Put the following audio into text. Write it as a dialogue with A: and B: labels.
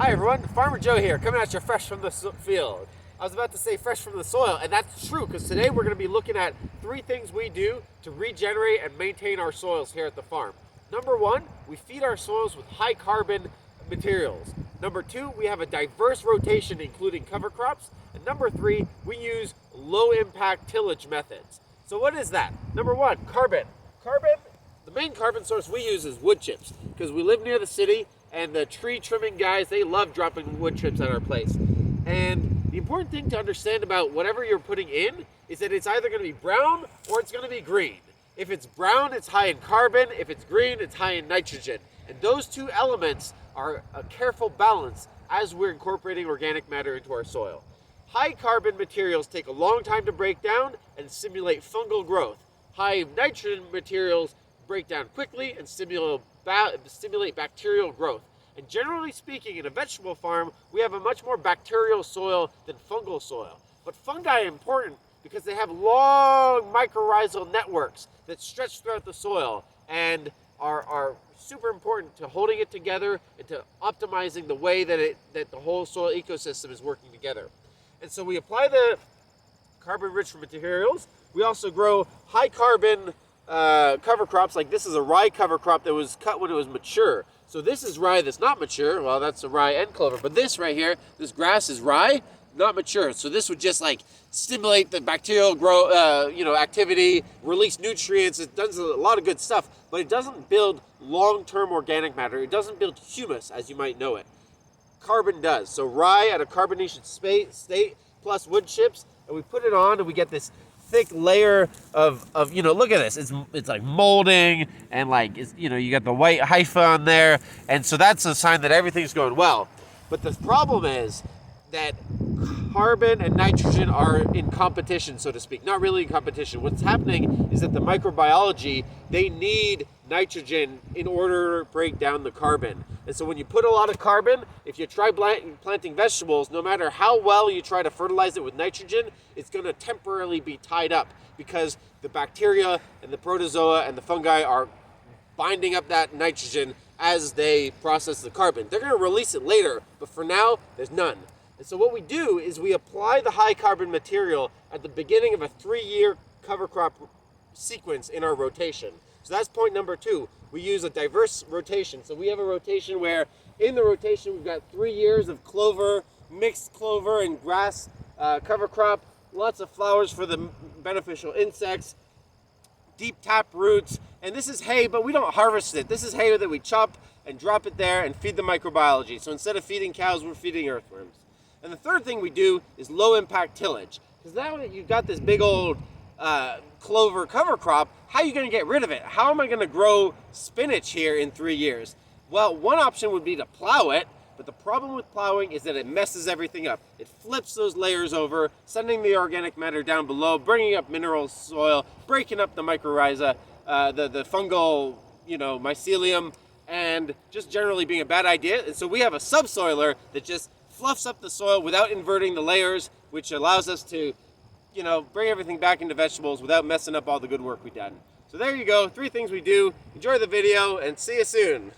A: Hi everyone, Farmer Joe here, coming at you fresh from the field. I was about to say fresh from the soil, and that's true because today we're going to be looking at 3 things we do to regenerate and maintain our soils here at the farm. Number 1, we feed our soils with high carbon materials. Number 2, we have a diverse rotation including cover crops. And number 3, we use low impact tillage methods. So what is that? Number 1, carbon. The main carbon source we use is wood chips because we live near the city and the tree trimming guys, they love dropping wood chips at our place. And the important thing to understand about whatever you're putting in is that it's either going to be brown or it's going to be green. If it's brown, it's high in carbon. If it's green, it's high in nitrogen. And those 2 elements are a careful balance as we're incorporating organic matter into our soil. High carbon materials take a long time to break down and stimulate fungal growth. High nitrogen materials break down quickly and stimulate bacterial growth. And generally speaking, in a vegetable farm, we have a much more bacterial soil than fungal soil. But fungi are important because they have long mycorrhizal networks that stretch throughout the soil and are super important to holding it together and to optimizing the way that the whole soil ecosystem is working together. And so we apply the carbon-rich materials. We also grow high carbon cover crops. Like this is a rye cover crop that was cut when it was mature. So this is rye that's not mature. Well, that's a rye and clover. But this right here, this grass is rye, not mature. So this would just like stimulate the bacterial growth, activity, release nutrients. It does a lot of good stuff, but it doesn't build long-term organic matter. It doesn't build humus as you might know it. Carbon does. So rye at a carbonation state plus wood chips, and we put it on and we get this thick layer of look at this, it's like molding and like you got the white hypha on there, and so that's a sign that everything's going well. But the problem is that carbon and nitrogen are in competition, so to speak. Not really in competition. What's happening is that the microbiology, they need nitrogen in order to break down the carbon. And so when you put a lot of carbon, if you try planting vegetables, no matter how well you try to fertilize it with nitrogen, it's going to temporarily be tied up because the bacteria and the protozoa and the fungi are binding up that nitrogen as they process the carbon. They're going to release it later, but for now, there's none. And so what we do is we apply the high carbon material at the beginning of a 3-year cover crop sequence in our rotation. So that's point number 2. We use a diverse rotation. So we have a rotation where in the rotation we've got 3 years of clover, mixed clover and grass cover crop, lots of flowers for the beneficial insects, deep tap roots, and this is hay, but we don't harvest it. This is hay that we chop and drop it there and feed the microbiology. So instead of feeding cows, we're feeding earthworms. And the third thing we do is low impact tillage. Because now that you've got this big old clover cover crop, how are you going to get rid of it? How am I going to grow spinach here in 3 years? Well, one option would be to plow it, but the problem with plowing is that it messes everything up. It flips those layers over, sending the organic matter down below, bringing up mineral soil, breaking up the mycorrhiza, the fungal, mycelium, and just generally being a bad idea. And so we have a subsoiler that just fluffs up the soil without inverting the layers, which allows us to bring everything back into vegetables without messing up all the good work we've done. So there you go, 3 things we do. Enjoy the video and see you soon.